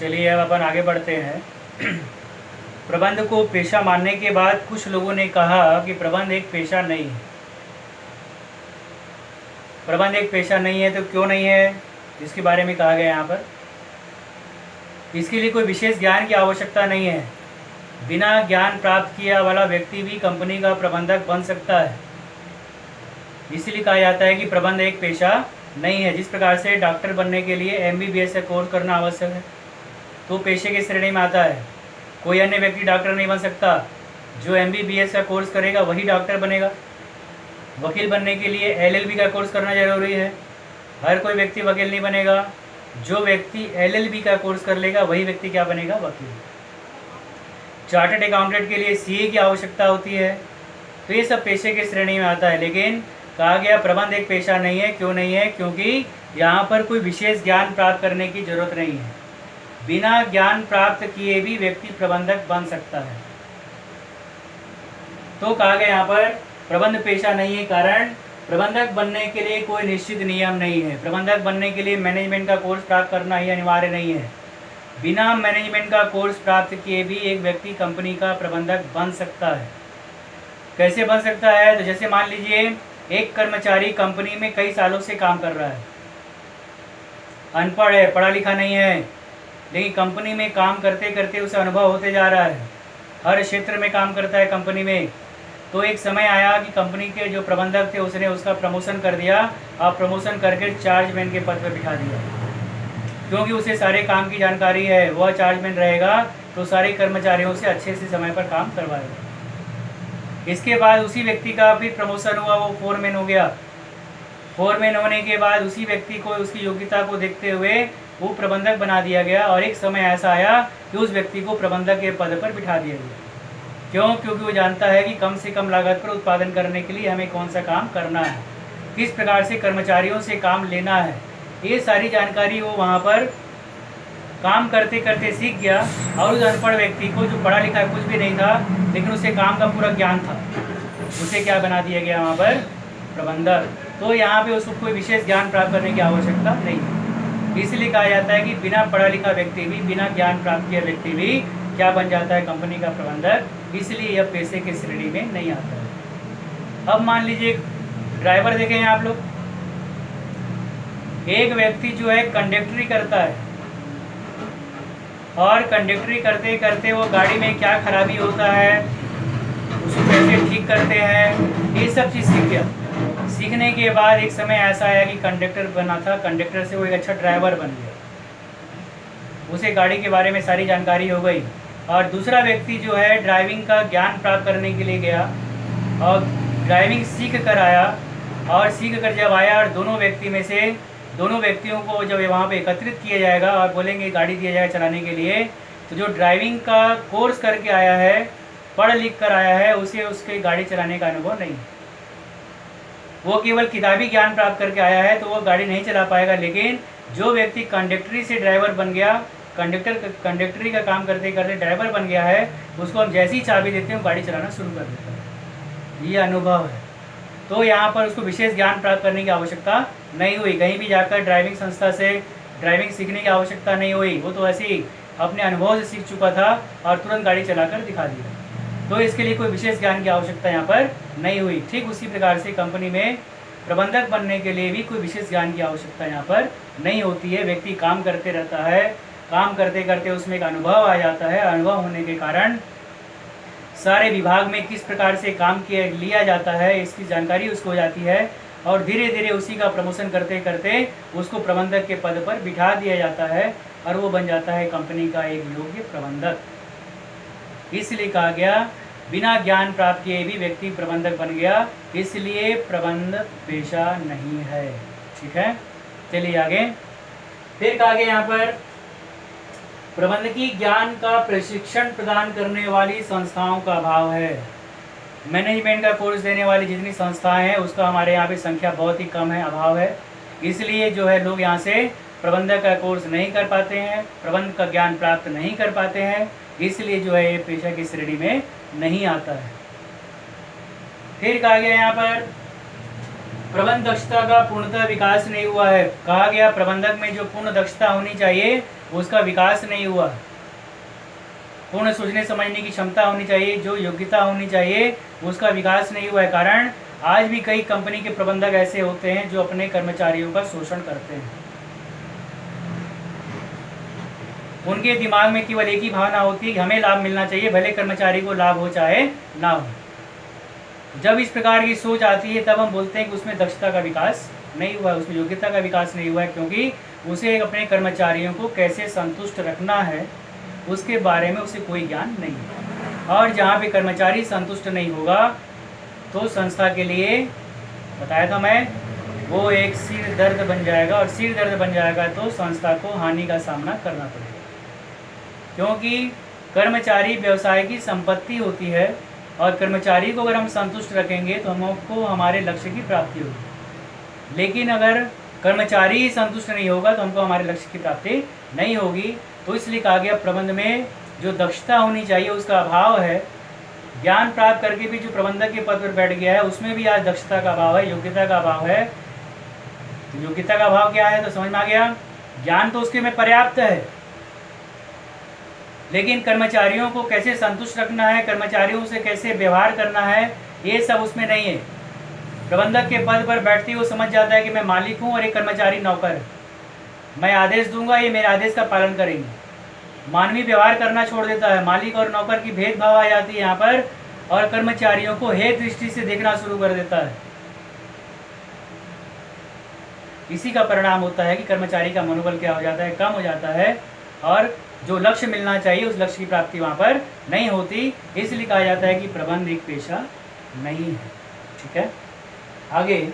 चलिए अब अपन आगे बढ़ते हैं। प्रबंध को पेशा मानने के बाद कुछ लोगों ने कहा कि प्रबंध एक पेशा नहीं है। प्रबंध एक पेशा नहीं है तो क्यों नहीं है, इसके बारे में कहा गया यहाँ पर। इसके लिए कोई विशेष ज्ञान की आवश्यकता नहीं है। बिना ज्ञान प्राप्त किया वाला व्यक्ति भी कंपनी का प्रबंधक बन सकता है। इसलिए कहा जाता है कि प्रबंध एक पेशा नहीं है। जिस प्रकार से डॉक्टर बनने के लिए MBBS का कोर्स करना आवश्यक है तो पेशे की श्रेणी में आता है। कोई अन्य व्यक्ति डॉक्टर नहीं बन सकता। जो MBBS का कोर्स करेगा वही डॉक्टर बनेगा। वकील बनने के लिए LLB का कोर्स करना जरूरी है। हर कोई व्यक्ति वकील नहीं बनेगा। जो व्यक्ति LLB का कोर्स कर लेगा वही व्यक्ति क्या बनेगा, वकील। चार्टर्ड अकाउंटेंट के लिए CA की आवश्यकता होती है। तो ये सब पेशे की श्रेणी में आता है। लेकिन कहा गया प्रबंध एक पेशा नहीं है। क्यों नहीं है? क्योंकि यहाँ पर कोई विशेष ज्ञान प्राप्त करने की जरूरत नहीं है। बिना ज्ञान प्राप्त किए भी व्यक्ति प्रबंधक बन सकता है। तो कहा गया यहाँ पर प्रबंध पेशा नहीं है। कारण प्रबंधक बनने के लिए कोई निश्चित नियम नहीं है। प्रबंधक बनने के लिए मैनेजमेंट का कोर्स प्राप्त करना ही अनिवार्य नहीं है। बिना मैनेजमेंट का कोर्स प्राप्त किए भी एक व्यक्ति कंपनी का प्रबंधक बन सकता है। कैसे बन सकता है? तो जैसे मान लीजिए एक कर्मचारी कंपनी में कई सालों से काम कर रहा है, अनपढ़ है, पढ़ा लिखा नहीं है, लेकिन कंपनी में काम करते करते उसे अनुभव होते जा रहा है। हर क्षेत्र में काम करता है कंपनी में। तो एक समय आया कि कंपनी के जो प्रबंधक थे उसने उसका प्रमोशन कर दिया और प्रमोशन करके चार्जमैन के पद पर बिठा दिया। क्योंकि उसे सारे काम की जानकारी है, वह चार्जमैन रहेगा तो सारे कर्मचारियों से अच्छे से समय पर काम करवाएगा। इसके बाद उसी व्यक्ति का फिर प्रमोशन हुआ, वो फोरमैन हो गया। फोरमैन होने के बाद उसी व्यक्ति को उसकी योग्यता को देखते हुए वो प्रबंधक बना दिया गया। और एक समय ऐसा आया कि उस व्यक्ति को प्रबंधक के पद पर बिठा दिया गया। क्यों? क्योंकि वो जानता है कि कम से कम लागत पर उत्पादन करने के लिए हमें कौन सा काम करना है, किस प्रकार से कर्मचारियों से काम लेना है, ये सारी जानकारी वो वहाँ पर काम करते करते सीख गया। और उस अनपढ़ व्यक्ति को, जो पढ़ा लिखा कुछ भी नहीं था लेकिन उसे काम का पूरा ज्ञान था, उसे क्या बना दिया गया वहाँ पर, प्रबंधक। तो यहाँ पे उसको कोई विशेष ज्ञान प्राप्त करने की आवश्यकता नहीं है। इसलिए कहा जाता है कि बिना पढ़ा लिखा व्यक्ति भी, बिना ज्ञान प्राप्त किया व्यक्ति भी क्या बन जाता है, कंपनी का प्रबंधक। इसलिए यह पैसे की श्रेणी में नहीं आता है। अब मान लीजिए ड्राइवर देखें आप लोग, एक व्यक्ति जो है कंडक्टरी करता है और कंडक्टरी करते करते वो गाड़ी में क्या खराबी होता है उसको कैसे ठीक करते हैं, ये सब चीज़ सीख गया। सीखने के बाद एक समय ऐसा आया कि कंडक्टर बना था, कंडक्टर से वो एक अच्छा ड्राइवर बन गया। उसे गाड़ी के बारे में सारी जानकारी हो गई। और दूसरा व्यक्ति जो है ड्राइविंग का ज्ञान प्राप्त करने के लिए गया और ड्राइविंग सीख कर आया। और सीख कर जब आया और दोनों व्यक्तियों को जब वहाँ पे एकत्रित किया जाएगा और बोलेंगे गाड़ी दिया जाए चलाने के लिए, तो जो ड्राइविंग का कोर्स करके आया है, पढ़ लिख कर आया है, उसे उसके गाड़ी चलाने का अनुभव नहीं। वो केवल किताबी ज्ञान प्राप्त करके आया है तो वो गाड़ी नहीं चला पाएगा। लेकिन जो व्यक्ति कंडक्टरी से ड्राइवर बन गया, कंडक्टरी का काम करते करते ड्राइवर बन गया है, उसको हम जैसी चाबी देते हैं गाड़ी चलाना शुरू कर देता है। ये अनुभव है। तो यहाँ पर उसको विशेष ज्ञान प्राप्त करने की आवश्यकता नहीं हुई। कहीं भी जाकर ड्राइविंग संस्था से ड्राइविंग सीखने की आवश्यकता नहीं हुई। वो तो ऐसे ही अपने अनुभव से सीख चुका था और तुरंत गाड़ी चलाकर दिखा दिया। तो इसके लिए कोई विशेष ज्ञान की आवश्यकता यहाँ पर नहीं हुई। ठीक उसी प्रकार से कंपनी में प्रबंधक बनने के लिए भी कोई विशेष ज्ञान की आवश्यकता यहाँ पर नहीं होती है। व्यक्ति काम करते रहता है, काम करते करते उसमें एक अनुभव आ जाता है। अनुभव होने के कारण सारे विभाग में किस प्रकार से काम किया लिया जाता है इसकी जानकारी उसको हो जाती है। और धीरे धीरे उसी का प्रमोशन करते करते उसको प्रबंधक के पद पर बिठा दिया जाता है और वो बन जाता है कंपनी का एक योग्य प्रबंधक। इसलिए कहा गया बिना ज्ञान प्राप्त किए भी व्यक्ति प्रबंधक बन गया। इसलिए प्रबंधक पेशा नहीं है। ठीक है, चलिए आगे। फिर कहा गया यहाँ पर प्रबंधकीय ज्ञान का प्रशिक्षण प्रदान करने वाली संस्थाओं का अभाव है। मैनेजमेंट का कोर्स देने वाली जितनी संस्थाएं हैं उसका हमारे यहाँ पे संख्या बहुत ही कम है, अभाव है। इसलिए जो है लोग यहाँ से प्रबंधक का कोर्स नहीं कर पाते हैं, प्रबंध का ज्ञान प्राप्त नहीं कर पाते हैं। इसलिए जो है ये पेशा की श्रेणी में नहीं आता है। फिर कहा गया यहाँ पर प्रबंध दक्षता का पूर्णतः विकास नहीं हुआ है। कहा गया प्रबंधक में जो पूर्ण दक्षता होनी चाहिए उसका विकास नहीं हुआ। पूर्ण सोचने समझने की क्षमता होनी चाहिए, जो योग्यता होनी चाहिए, उसका विकास नहीं हुआ है। कारण आज भी कई कंपनी के प्रबंधक ऐसे होते हैं जो अपने कर्मचारियों का शोषण करते हैं। उनके दिमाग में केवल एक ही भावना होती है कि हमें लाभ मिलना चाहिए, भले कर्मचारी को लाभ हो चाहे ना हो। जब इस प्रकार की सोच आती है तब हम बोलते हैं कि उसमें दक्षता का विकास नहीं हुआ है, उसमें योग्यता का विकास नहीं हुआ है, क्योंकि उसे अपने कर्मचारियों को कैसे संतुष्ट रखना है उसके बारे में उसे कोई ज्ञान नहीं है। और जहाँ पे कर्मचारी संतुष्ट नहीं होगा तो संस्था के लिए, बताया था मैं, वो एक सिर दर्द बन जाएगा, और सिर दर्द बन जाएगा तो संस्था को हानि का सामना करना पड़ेगा। क्योंकि कर्मचारी व्यवसाय की संपत्ति होती है, और कर्मचारी को अगर हम संतुष्ट रखेंगे तो हमको हमारे लक्ष्य की प्राप्ति होगी। लेकिन अगर कर्मचारी ही संतुष्ट नहीं होगा तो हमको हमारे लक्ष्य की प्राप्ति नहीं होगी। तो इसलिए कहा गया प्रबंध में जो दक्षता होनी चाहिए उसका अभाव है। ज्ञान प्राप्त करके भी जो प्रबंधक के पद पर बैठ गया है उसमें भी आज दक्षता का अभाव है, योग्यता का अभाव है। तो योग्यता का अभाव क्या है तो समझ में आ गया। ज्ञान तो उसके में पर्याप्त है, लेकिन कर्मचारियों को कैसे संतुष्ट रखना है, कर्मचारियों से कैसे व्यवहार करना है, ये सब उसमें नहीं है। प्रबंधक के पद पर बैठते ही वो समझ जाता है कि मैं मालिक हूँ और एक कर्मचारी नौकर है, मैं आदेश दूंगा, ये मेरे आदेश का पालन करेंगे। मानवीय व्यवहार करना छोड़ देता है, मालिक और नौकर की भेदभाव आ जाती है यहाँ पर, और कर्मचारियों को हेय दृष्टि से देखना शुरू कर देता है। इसी का परिणाम होता है कि कर्मचारी का मनोबल क्या हो जाता है, कम हो जाता है, और जो लक्ष्य मिलना चाहिए उस लक्ष्य की प्राप्ति वहाँ पर नहीं होती। इसलिए कहा जाता है कि प्रबंध एक पेशा नहीं है। ठीक है, आगे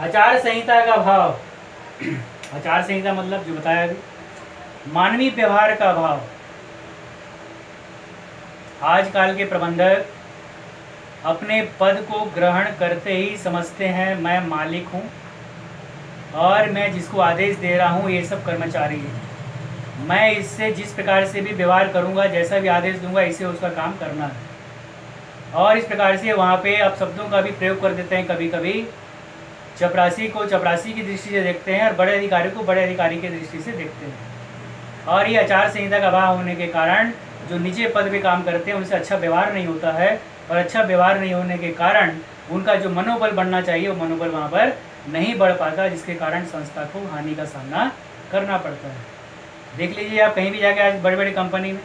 आचार संहिता का अभाव। आचार संहिता मतलब जो बताया अभी, मानवीय व्यवहार का अभाव। आजकल के प्रबंधक अपने पद को ग्रहण करते ही समझते हैं मैं मालिक हूँ और मैं जिसको आदेश दे रहा हूँ ये सब कर्मचारी है, मैं इससे जिस प्रकार से भी व्यवहार करूँगा, जैसा भी आदेश दूंगा, इसे उसका काम करना है। और इस प्रकार से वहाँ पे अब शब्दों का भी प्रयोग कर देते हैं। कभी कभी चपरासी को चपरासी की दृष्टि से देखते हैं और बड़े अधिकारी को बड़े अधिकारी की दृष्टि से देखते हैं। और ये आचार संहिता का अभाव होने के कारण जो नीचे पद पे काम करते हैं उनसे अच्छा व्यवहार नहीं होता है, और अच्छा व्यवहार नहीं होने के कारण उनका जो मनोबल बढ़ना चाहिए वो मनोबल वहाँ पर नहीं बढ़ पाता, जिसके कारण संस्था को हानि का सामना करना पड़ता है। देख लीजिए आप कहीं भी जाके आज बड़ी बड़ी कंपनी में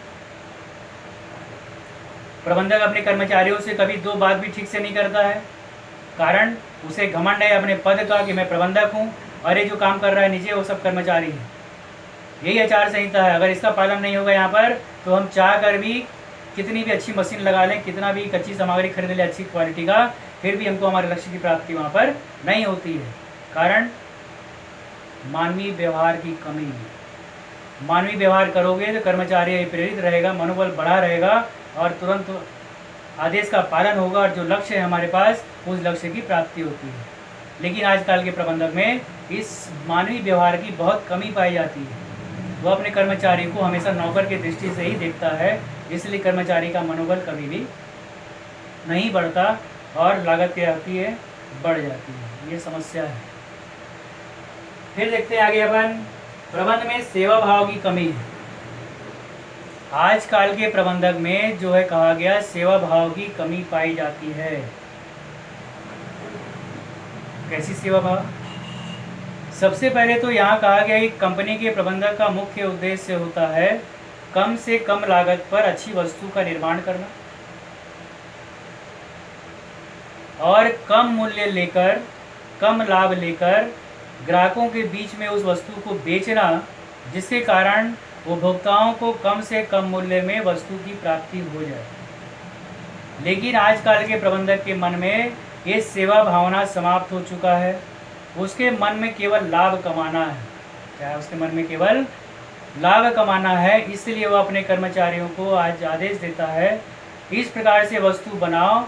प्रबंधक अपने कर्मचारियों से कभी दो बात भी ठीक से नहीं करता है, कारण उसे घमंड है अपने पद का कि मैं प्रबंधक हूँ और ये जो काम कर रहा है नीचे वो सब कर्मचारी हैं। यही आचार संहिता है। अगर इसका पालन नहीं होगा यहाँ पर तो हम चाह कर भी कितनी भी अच्छी मशीन लगा लें, कितना भी कच्ची सामग्री खरीद लें अच्छी क्वालिटी का, फिर भी हमको हमारे लक्ष्य की प्राप्ति वहाँ पर नहीं होती है। कारण मानवीय व्यवहार की कमी है। मानवीय व्यवहार करोगे तो कर्मचारी प्रेरित रहेगा, मनोबल बढ़ा रहेगा और तुरंत आदेश का पालन होगा और जो लक्ष्य है हमारे पास उस लक्ष्य की प्राप्ति होती है। लेकिन आजकल के प्रबंधक में इस मानवीय व्यवहार की बहुत कमी पाई जाती है। वो अपने कर्मचारी को हमेशा नौकर की दृष्टि से ही देखता है, इसलिए कर्मचारी का मनोबल कभी भी नहीं बढ़ता और लागत क्या होती है, बढ़ जाती है। ये समस्या है। फिर देखते हैं आगे अपन, प्रबंध में सेवा भाव की कमी है। आजकल के प्रबंधक में जो है कहा गया सेवा भाव की कमी पाई जाती है। कैसी सेवा भाव? सबसे पहले तो यहाँ कहा गया कि कंपनी के प्रबंधक का मुख्य उद्देश्य होता है कम से कम लागत पर अच्छी वस्तु का निर्माण करना और कम मूल्य लेकर, कम लाभ लेकर ग्राहकों के बीच में उस वस्तु को बेचना, जिसके कारण उपभोक्ताओं को कम से कम मूल्य में वस्तु की प्राप्ति हो जाए। लेकिन आजकल के प्रबंधक के मन में ये सेवा भावना समाप्त हो चुका है। उसके मन में केवल लाभ कमाना है। क्या है? उसके मन में केवल लाभ कमाना है। इसलिए वो अपने कर्मचारियों को आज आदेश देता है इस प्रकार से वस्तु बनाओ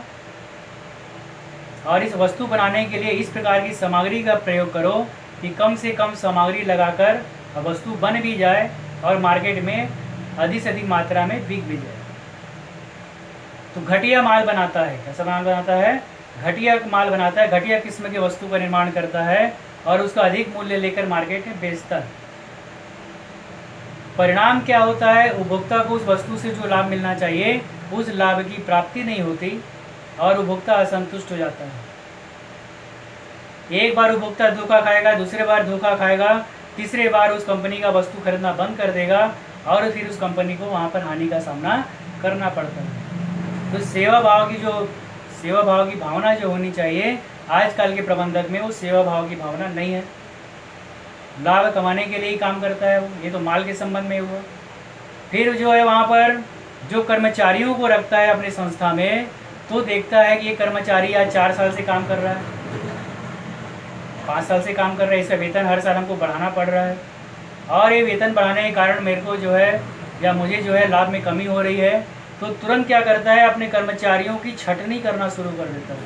और इस वस्तु बनाने के लिए इस प्रकार की सामग्री का प्रयोग करो कि कम से कम सामग्री लगाकर वस्तु बन भी जाए और मार्केट में अधिक से अधिक मात्रा में बिक भी जाए। तो घटिया माल बनाता है। कैसा माल बनाता है? घटिया माल बनाता है, घटिया किस्म की वस्तु का निर्माण करता है और उसका अधिक मूल्य लेकर मार्केट में बेचता है। परिणाम क्या होता है, उपभोक्ता को उस वस्तु से जो लाभ मिलना चाहिए उस लाभ की प्राप्ति नहीं होती और उपभोक्ता असंतुष्ट हो जाता है। एक बार उपभोक्ता धोखा खाएगा, दूसरे बार धोखा खाएगा, तीसरे बार उस कंपनी का वस्तु खरीदना बंद कर देगा और फिर उस कंपनी को वहाँ पर हानि का सामना करना पड़ता है। तो सेवा भाव की भावना जो होनी चाहिए आजकल के प्रबंधक में, वो सेवा भाव की भावना नहीं है। लाभ कमाने के लिए ही काम करता है वो, ये तो माल के संबंध में हुआ। फिर जो है वहाँ पर जो कर्मचारियों को रखता है अपनी संस्था में, तो देखता है कि ये कर्मचारी आज 4 साल से काम कर रहा है, 5 साल से काम कर रहा है, इसका वेतन हर साल हमको बढ़ाना पड़ रहा है और ये वेतन बढ़ाने के कारण मेरे को जो है या मुझे जो है लाभ में कमी हो रही है, तो तुरंत क्या करता है, अपने कर्मचारियों की छटनी करना शुरू कर देता है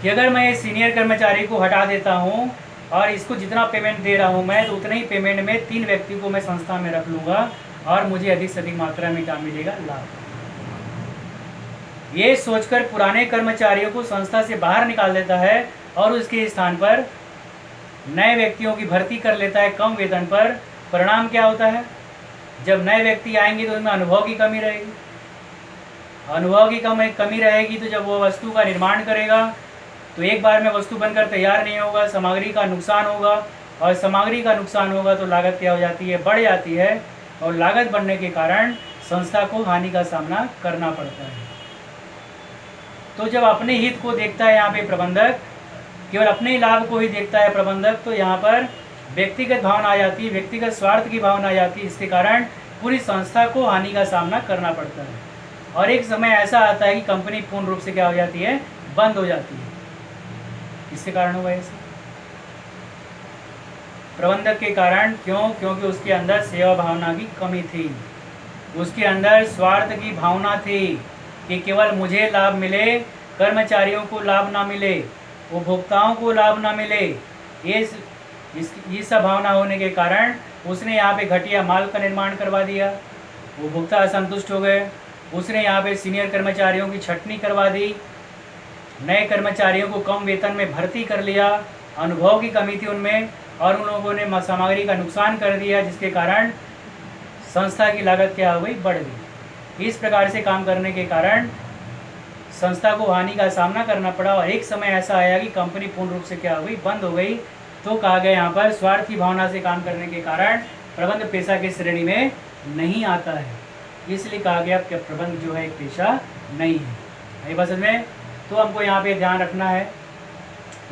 कि अगर मैं इस सीनियर कर्मचारी को हटा देता हूँ और इसको जितना पेमेंट दे रहा हूँ मैं, तो उतने ही पेमेंट में 3 व्यक्ति को मैं संस्था में रख लूँगा और मुझे अधिक से अधिक मात्रा में क्या मिलेगा, लाभ। ये सोचकर पुराने कर्मचारियों को संस्था से बाहर निकाल देता है और उसके स्थान पर नए व्यक्तियों की भर्ती कर लेता है कम वेतन पर। परिणाम क्या होता है, जब नए व्यक्ति आएंगे तो उनमें अनुभव की कमी रहेगी, अनुभव की कमी रहेगी तो जब वो वस्तु का निर्माण करेगा तो एक बार में वस्तु बनकर तैयार नहीं होगा, सामग्री का नुकसान होगा और सामग्री का नुकसान होगा तो लागत क्या हो जाती है, बढ़ जाती है और लागत बढ़ने के कारण संस्था को हानि का सामना करना पड़ता है। तो जब अपने हित को देखता है यहाँ पे प्रबंधक, केवल अपने ही लाभ को ही देखता है प्रबंधक, तो यहाँ पर व्यक्तिगत भावना आ जाती है, व्यक्तिगत स्वार्थ की भावना आ जाती है। इसके कारण पूरी संस्था को हानि का सामना करना पड़ता है और एक समय ऐसा आता है कि कंपनी पूर्ण रूप से क्या हो जाती है, बंद हो जाती है। इसके कारण हुआ ऐसे प्रबंधक के कारण, क्यों? क्योंकि उसके अंदर सेवा भावना की कमी थी, उसके अंदर स्वार्थ की भावना थी कि केवल मुझे लाभ मिले, कर्मचारियों को लाभ ना मिले, उपभोक्ताओं को लाभ ना मिले। ये सब भावना होने के कारण उसने यहाँ पे घटिया माल का निर्माण करवा दिया, उपभोक्ता असंतुष्ट हो गए। उसने यहाँ पे सीनियर कर्मचारियों की छटनी करवा दी, नए कर्मचारियों को कम वेतन में भर्ती कर लिया, अनुभव की कमी थी उनमें और उन लोगों ने सामग्री का नुकसान कर दिया, जिसके कारण संस्था की लागत क्या हो गई, बढ़ गई। इस प्रकार से काम करने के कारण संस्था को हानि का सामना करना पड़ा और एक समय ऐसा आया कि कंपनी पूर्ण रूप से क्या हो गई, बंद हो गई। तो कहा गया यहाँ पर स्वार्थ की भावना से काम करने के कारण प्रबंध पेशा की श्रेणी में नहीं आता है, इसलिए कहा गया कि प्रबंध जो है एक पेशा नहीं है। यही बात में तो हमको यहाँ पे ध्यान रखना है,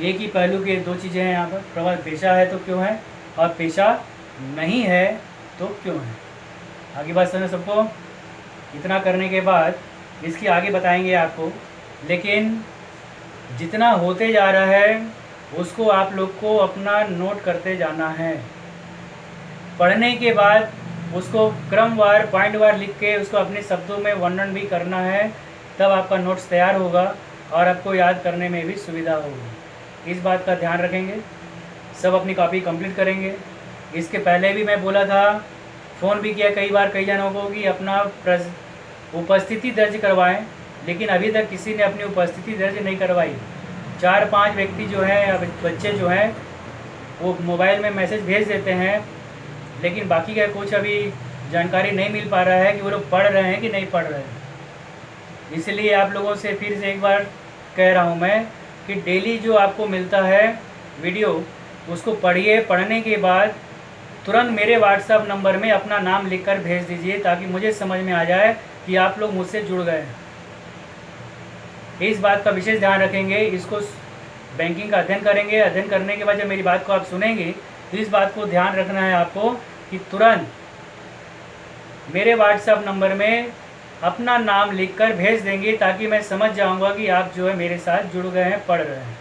एक ही पहलू के 2 चीज़ें हैं यहाँ पर, प्रबंध पेशा है तो क्यों है और पेशा नहीं है तो क्यों है। आगे बात समझ सबको। इतना करने के बाद इसकी आगे बताएंगे आपको, लेकिन जितना होते जा रहा है उसको आप लोग को अपना नोट करते जाना है। पढ़ने के बाद उसको क्रमवार पॉइंटवार लिख के उसको अपने शब्दों में वर्णन भी करना है, तब आपका नोट्स तैयार होगा और आपको याद करने में भी सुविधा होगी। इस बात का ध्यान रखेंगे, सब अपनी कॉपी कंप्लीट करेंगे। इसके पहले भी मैं बोला था, फ़ोन भी किया कई बार कई जनों को कि अपना उपस्थिति दर्ज करवाएं, लेकिन अभी तक किसी ने अपनी उपस्थिति दर्ज नहीं करवाई। 4-5 व्यक्ति जो हैं, बच्चे जो हैं, वो मोबाइल में मैसेज भेज देते हैं, लेकिन बाकी का कुछ अभी जानकारी नहीं मिल पा रहा है कि वो लोग पढ़ रहे हैं कि नहीं पढ़ रहे हैं। इसलिए आप लोगों से फिर से एक बार कह रहा हूँ मैं कि डेली जो आपको मिलता है वीडियो, उसको पढ़िए। पढ़ने के बाद तुरंत मेरे व्हाट्सएप नंबर में अपना नाम लिखकर भेज दीजिए, ताकि मुझे समझ में आ जाए कि आप लोग मुझसे जुड़ गए हैं। इस बात का विशेष ध्यान रखेंगे। इसको बैंकिंग का अध्ययन करेंगे, अध्ययन करने के बाद जब मेरी बात को आप सुनेंगे तो इस बात को ध्यान रखना है आपको कि तुरंत मेरे व्हाट्सएप नंबर में अपना नाम लिखकर भेज देंगे, ताकि मैं समझ जाऊंगा कि आप जो है मेरे साथ जुड़ गए हैं, पढ़ रहे हैं।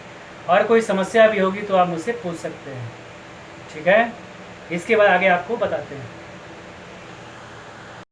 और कोई समस्या भी होगी तो आप मुझसे पूछ सकते हैं, ठीक है। इसके बाद आगे आपको बताते हैं।